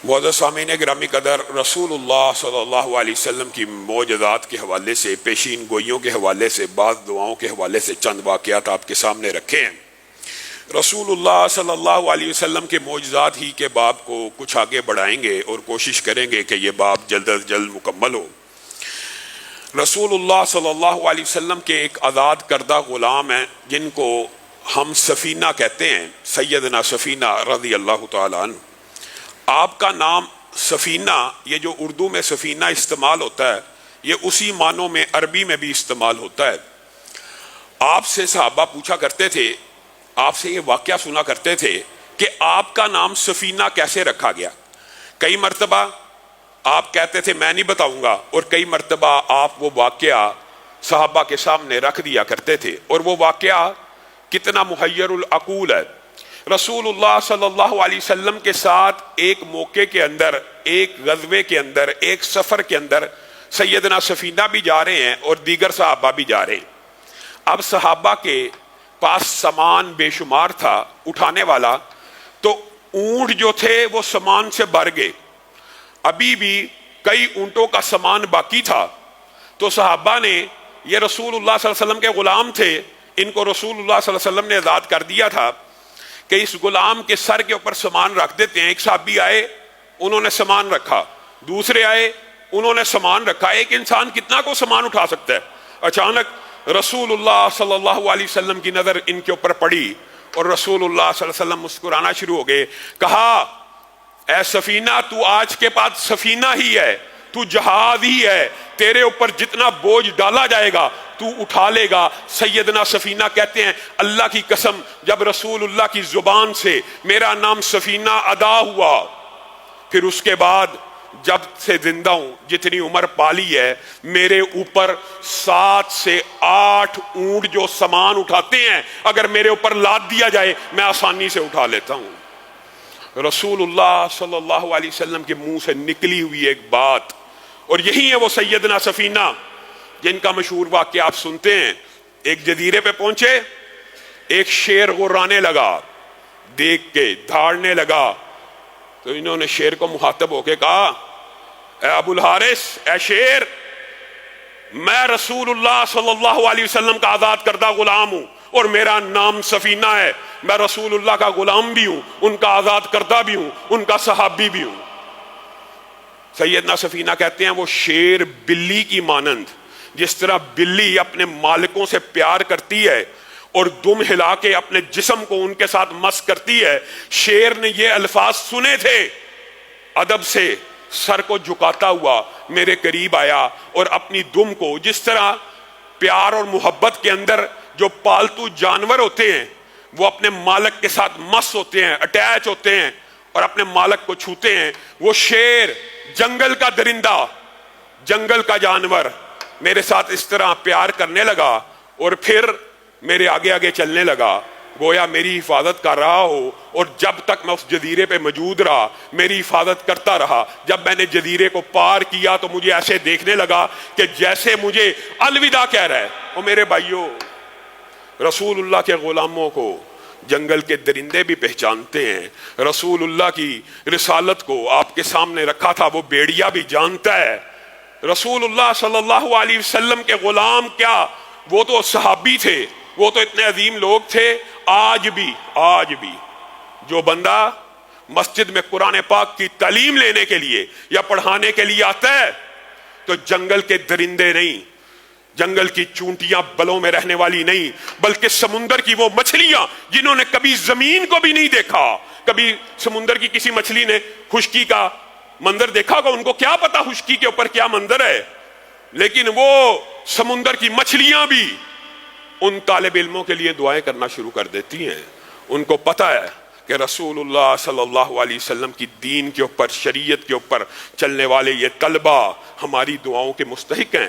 معزز سامعین گرامی قدر، رسول اللہ صلی اللہ علیہ وسلم کی معجزات کے حوالے سے، پیشین گوئیوں کے حوالے سے، بعض دعاؤں کے حوالے سے چند واقعات آپ کے سامنے رکھے ہیں۔ رسول اللہ صلی اللہ علیہ وسلم کے معجزات ہی کے باب کو کچھ آگے بڑھائیں گے اور کوشش کریں گے کہ یہ باب جلد از جلد مکمل ہو۔ رسول اللہ صلی اللہ علیہ وسلم کے ایک آزاد کردہ غلام ہیں جن کو ہم سفینہ کہتے ہیں، سیدنا سفینہ رضی اللہ تعالیٰ عنہ۔ آپ کا نام سفینہ، یہ جو اردو میں سفینہ استعمال ہوتا ہے، یہ اسی معنوں میں عربی میں بھی استعمال ہوتا ہے۔ آپ سے صحابہ پوچھا کرتے تھے، آپ سے یہ واقعہ سنا کرتے تھے کہ آپ کا نام سفینہ کیسے رکھا گیا۔ کئی مرتبہ آپ کہتے تھے میں نہیں بتاؤں گا، اور کئی مرتبہ آپ وہ واقعہ صحابہ کے سامنے رکھ دیا کرتے تھے، اور وہ واقعہ کتنا محیر العقول ہے۔ رسول اللہ صلی اللہ علیہ وسلم کے ساتھ ایک موقع کے اندر، ایک غزوے کے اندر، ایک سفر کے اندر سیدنا سفینہ بھی جا رہے ہیں اور دیگر صحابہ بھی جا رہے ہیں۔ اب صحابہ کے پاس سامان بے شمار تھا اٹھانے والا، تو اونٹ جو تھے وہ سامان سے بھر گئے، ابھی بھی کئی اونٹوں کا سامان باقی تھا۔ تو صحابہ نے، یہ رسول اللہ صلی اللہ علیہ وسلم کے غلام تھے، ان کو رسول اللہ صلی اللہ علیہ وسلم نے آزاد کر دیا تھا کہ اس غلام کے سر کے اوپر سامان رکھ دیتے ہیں۔ ایک صحابی آئے، انہوں نے سامان رکھا، دوسرے آئے، انہوں نے سامان رکھا۔ ایک انسان کتنا کو سامان اٹھا سکتا ہے؟ اچانک رسول اللہ صلی اللہ علیہ وسلم کی نظر ان کے اوپر پڑی اور رسول اللہ صلی اللہ علیہ وسلم مسکرانا شروع ہو گئے۔ کہا، اے سفینہ، تو آج کے بعد سفینہ ہی ہے، تو جہاز ہی ہے، تیرے اوپر جتنا بوجھ ڈالا جائے گا تو اٹھا لے گا۔ سیدنا سفینہ کہتے ہیں، اللہ کی قسم، جب رسول اللہ کی زبان سے میرا نام سفینہ ادا ہوا، پھر اس کے بعد جب سے زندہ ہوں، جتنی عمر پالی ہے، میرے اوپر 7 سے 8 اونٹ جو سامان اٹھاتے ہیں، اگر میرے اوپر لاد دیا جائے میں آسانی سے اٹھا لیتا ہوں۔ رسول اللہ صلی اللہ علیہ وسلم کے منہ سے نکلی ہوئی ایک بات، اور یہی ہے وہ سیدنا سفینہ جن کا مشہور واقعہ آپ سنتے ہیں۔ ایک جزیرے پہ پہنچے، ایک شیر غرانے لگا، دیکھ کے دھاڑنے لگا، تو انہوں نے شیر کو مخاطب ہو کے کہا، اے ابو الحارث، اے شیر، میں رسول اللہ صلی اللہ علیہ وسلم کا آزاد کردہ غلام ہوں، اور میرا نام سفینہ ہے۔ میں رسول اللہ کا غلام بھی ہوں، ان کا آزاد کردہ بھی ہوں، ان کا صحابی بھی ہوں۔ سیدنا سفینہ کہتے ہیں، وہ شیر بلی کی مانند، جس طرح بلی اپنے مالکوں سے پیار کرتی ہے اور دم ہلا کے اپنے جسم کو ان کے ساتھ مس کرتی ہے، شیر نے یہ الفاظ سنے تھے، ادب سے سر کو جھکاتا ہوا میرے قریب آیا اور اپنی دم کو، جس طرح پیار اور محبت کے اندر جو پالتو جانور ہوتے ہیں وہ اپنے مالک کے ساتھ مس ہوتے ہیں، اٹیچ ہوتے ہیں اور اپنے مالک کو چھوتے ہیں، وہ شیر، جنگل کا درندہ، جنگل کا جانور میرے ساتھ اس طرح پیار کرنے لگا اور پھر میرے آگے آگے چلنے لگا، گویا میری حفاظت کر رہا ہو۔ اور جب تک میں اس جزیرے پہ موجود رہا میری حفاظت کرتا رہا۔ جب میں نے جزیرے کو پار کیا تو مجھے ایسے دیکھنے لگا کہ جیسے مجھے الوداع کہہ رہا ہے۔ اور میرے بھائیوں، رسول اللہ کے غلاموں کو جنگل کے درندے بھی پہچانتے ہیں۔ رسول اللہ کی رسالت کو آپ کے سامنے رکھا تھا، وہ بیڑیا بھی جانتا ہے۔ رسول اللہ صلی اللہ علیہ وسلم کے غلام کیا، وہ تو صحابی تھے، وہ تو اتنے عظیم لوگ تھے۔ آج بھی جو بندہ مسجد میں قرآن پاک کی تعلیم لینے کے لیے یا پڑھانے کے لیے آتا ہے تو جنگل کے درندے نہیں، جنگل کی چونٹیاں بلوں میں رہنے والی نہیں، بلکہ سمندر کی وہ مچھلیاں جنہوں نے کبھی زمین کو بھی نہیں دیکھا، کبھی سمندر کی کسی مچھلی نے خشکی کا منظر دیکھا ہوگا، ان کو کیا پتا خشکی کے اوپر کیا منظر ہے، لیکن وہ سمندر کی مچھلیاں بھی ان طالب علموں کے لیے دعائیں کرنا شروع کر دیتی ہیں۔ ان کو پتا ہے کہ رسول اللہ صلی اللہ علیہ وسلم کی دین کے اوپر، شریعت کے اوپر چلنے والے یہ طلبہ ہماری دعاؤں کے مستحق ہیں۔